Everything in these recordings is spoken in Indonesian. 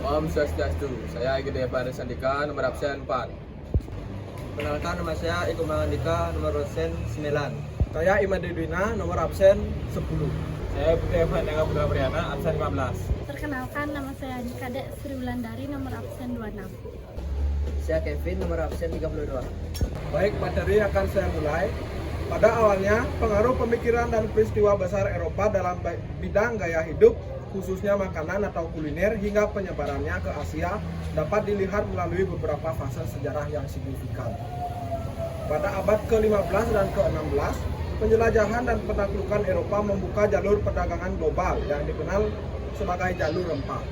Om Swastiastu, saya Gede Faris Andika, nomor absen 4. Perkenalkan, nama saya Eko Mangandika, nomor absen 9. Saya Imad Dedwina, nomor absen 10. Saya Putri Evan Ega Putra Priana, absen 15. Perkenalkan, nama saya Kadek Sri Wulandari, nomor absen 26. Saya Kevin, nomor absen 32. Baik, materi akan saya mulai. Pada awalnya, pengaruh pemikiran dan peristiwa besar Eropa dalam bidang gaya hidup, khususnya makanan atau kuliner, hingga penyebarannya ke Asia, dapat dilihat melalui beberapa fase sejarah yang signifikan. Pada abad ke-15 dan ke-16, penjelajahan dan penaklukan Eropa membuka jalur perdagangan global yang dikenal sebagai jalur rempah.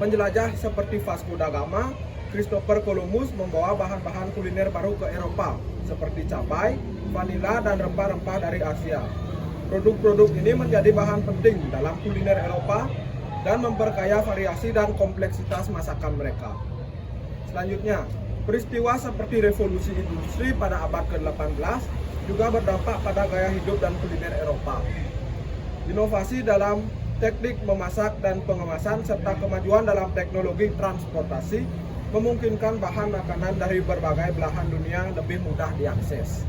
Penjelajah seperti Vasco da Gama, Christopher Columbus membawa bahan-bahan kuliner baru ke Eropa, seperti cabai, vanila, dan rempah-rempah dari Asia. Produk-produk ini menjadi bahan penting dalam kuliner Eropa dan memperkaya variasi dan kompleksitas masakan mereka. Selanjutnya, peristiwa seperti revolusi industri pada abad ke-18 juga berdampak pada gaya hidup dan kuliner Eropa. Inovasi dalam teknik memasak dan pengemasan serta kemajuan dalam teknologi transportasi memungkinkan bahan makanan dari berbagai belahan dunia lebih mudah diakses.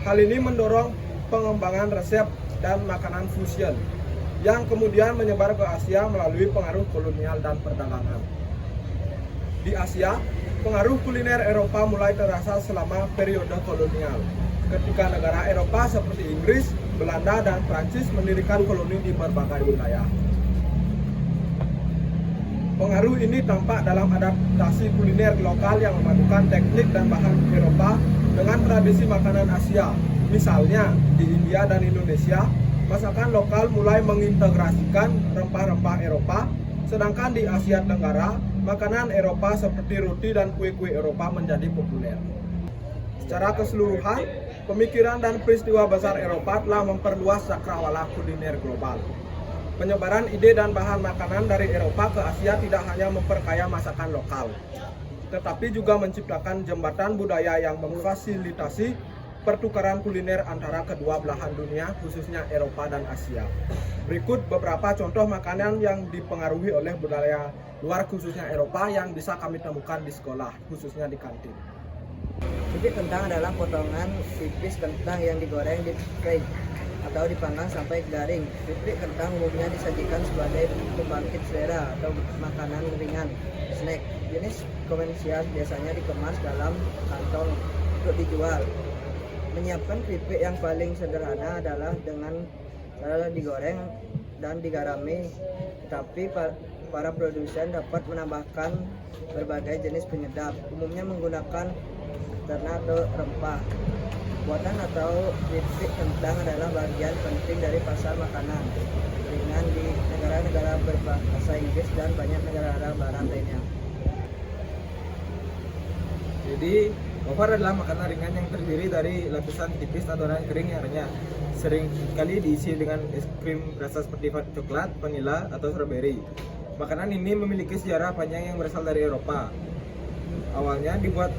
Hal ini mendorong pengembangan resep dan makanan fusion yang kemudian menyebar ke Asia melalui pengaruh kolonial dan perdagangan. Di Asia, pengaruh kuliner Eropa mulai terasa selama periode kolonial, ketika negara Eropa seperti Inggris, Belanda, dan Prancis mendirikan koloni di berbagai wilayah. Pengaruh ini tampak dalam adaptasi kuliner lokal yang memadukan teknik dan bahan Eropa dengan tradisi makanan Asia. Misalnya, di India dan Indonesia, masakan lokal mulai mengintegrasikan rempah-rempah Eropa, sedangkan di Asia Tenggara, makanan Eropa seperti roti dan kue-kue Eropa menjadi populer. Secara keseluruhan, pemikiran dan peristiwa besar Eropa telah memperluas cakrawala kuliner global. Penyebaran ide dan bahan makanan dari Eropa ke Asia tidak hanya memperkaya masakan lokal, tetapi juga menciptakan jembatan budaya yang memfasilitasi pertukaran kuliner antara kedua belahan dunia, khususnya Eropa dan Asia. Berikut beberapa contoh makanan yang dipengaruhi oleh budaya luar, khususnya Eropa, yang bisa kami temukan di sekolah, khususnya di kantin. Bibit kentang adalah potongan tipis kentang yang digoreng di fry atau dipanggang sampai garing. Bibit kentang umumnya disajikan sebagai pembangkit selera atau makanan ringan, snack. Jenis komersial biasanya dikemas dalam kantong untuk dijual. Menyiapkan keripik yang paling sederhana adalah dengan cara digoreng dan digarami, tetapi para produsen dapat menambahkan berbagai jenis penyedap, umumnya menggunakan terna atau rempah. Buatan atau keripik kentang adalah bagian penting dari pasar makanan ringan di negara-negara berbahasa Inggris dan banyak negara barat lainnya. Jadi, wafer adalah makanan ringan yang terdiri dari lapisan tipis adonan kering yang renyah. Sering kali diisi dengan es krim rasa seperti coklat, vanila, atau strawberry. Makanan ini memiliki sejarah panjang yang berasal dari Eropa. Awalnya dibuat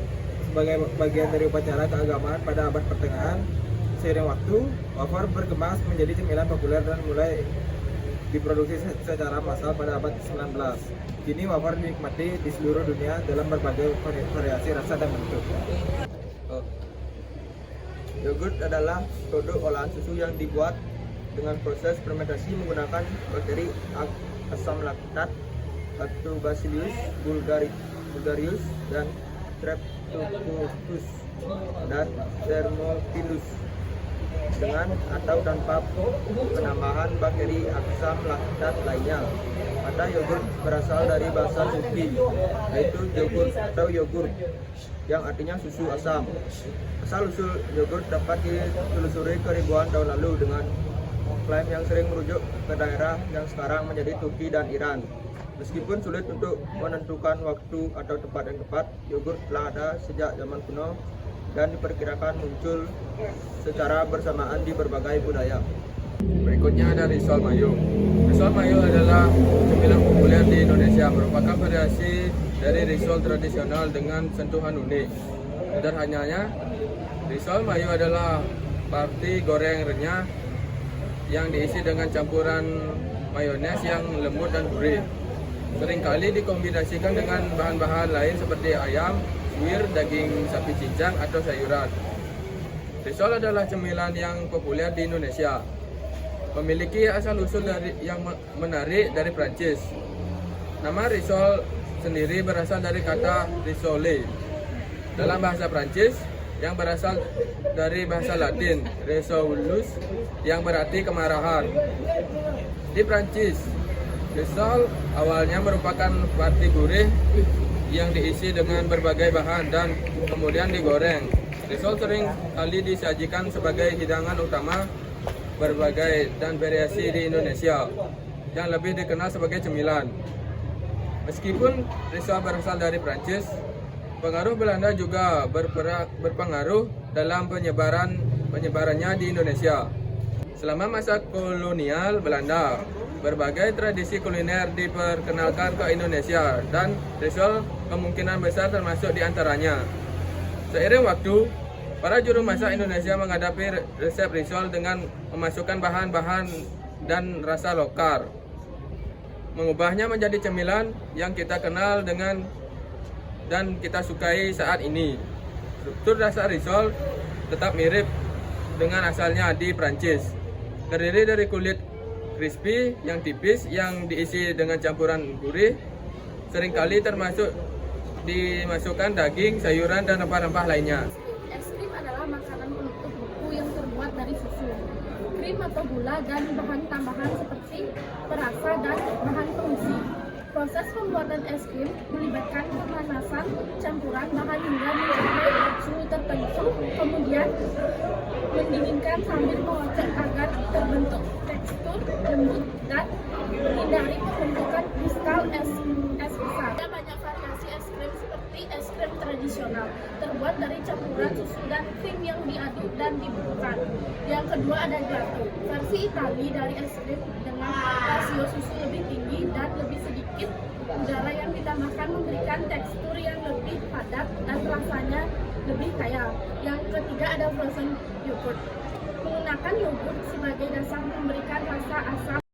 sebagai bagian dari upacara keagamaan pada abad pertengahan. Seiring waktu, wafer berkembang menjadi cemilan populer dan mulai diproduksi secara massal pada abad 19. Kini wafer dinikmati di seluruh dunia dalam berbagai variasi rasa dan bentuk. Yogurt adalah produk olahan susu yang dibuat dengan proses fermentasi menggunakan bakteri asam laktat, Lactobacillus bulgarius, dan Streptococcus dan Thermophilus, dengan atau tanpa penambahan bakteri asam laktat lainnya. Ada yogurt berasal dari bahasa Turki, yaitu yogurt atau yogurt, yang artinya susu asam. Asal-usul yogurt dapat ditelusuri ke ribuan tahun lalu dengan klaim yang sering merujuk ke daerah yang sekarang menjadi Turki dan Iran. Meskipun sulit untuk menentukan waktu atau tempat yang tepat, yogurt telah ada sejak zaman kuno dan diperkirakan muncul secara bersamaan di berbagai budaya. Berikutnya ada risol mayo. Risol mayo adalah cemilan populer di Indonesia, merupakan variasi dari risol tradisional dengan sentuhan unik. Sederhananya, risol mayo adalah parti goreng renyah yang diisi dengan campuran mayones yang lembut dan gurih. seringkali dikombinasikan dengan bahan-bahan lain seperti ayam, suwir, daging sapi cincang, atau sayuran. Risol adalah cemilan yang populer di Indonesia. Memiliki asal-usul yang menarik dari Prancis. Nama risol sendiri berasal dari kata risole dalam bahasa Prancis yang berasal dari bahasa Latin resolus yang berarti kemarahan. Di Prancis, risol awalnya merupakan roti gurih yang diisi dengan berbagai bahan dan kemudian digoreng. Risol sering kali disajikan sebagai hidangan utama berbagai dan variasi di Indonesia yang lebih dikenal sebagai cemilan. Meskipun risol berasal dari Prancis, pengaruh Belanda juga berpengaruh dalam penyebarannya di Indonesia. Selama masa kolonial Belanda, berbagai tradisi kuliner diperkenalkan ke Indonesia dan risol kemungkinan besar termasuk di antaranya. Seiring waktu, para juru masak Indonesia menghadapi resep risol dengan memasukkan bahan-bahan dan rasa lokal, mengubahnya menjadi cemilan yang kita kenal dengan dan kita sukai saat ini. Struktur dasar risol tetap mirip dengan asalnya di Prancis. Terdiri dari kulit crispy yang tipis yang diisi dengan campuran gurih, seringkali dimasukkan daging, sayuran, dan rempah-rempah lainnya. Es krim adalah makanan penutup beku yang terbuat dari susu, krim atau gula, dan bahan tambahan seperti perasa dan bahan pengisi. Proses pembuatan es krim melibatkan pemanasan campuran bahan hingga mencapai suhu tertentu, kemudian mendinginkan sambil mengocok agar terbentuk tekstur lembut dan menghindari pembentukan kristal es besar. Ada banyak variasi es krim seperti es krim tradisional terbuat dari campuran susu dan krim yang diaduk dan dibekukan. Yang kedua ada gelato, versi Itali dari es krim dengan rasio susu lebih tinggi dan lebih sedikit udara yang ditambahkan memberikan tekstur yang lebih padat dan rasanya lebih kaya. Yang ketiga ada frozen yogurt, menggunakan yogurt sebagai dasar memberikan rasa asam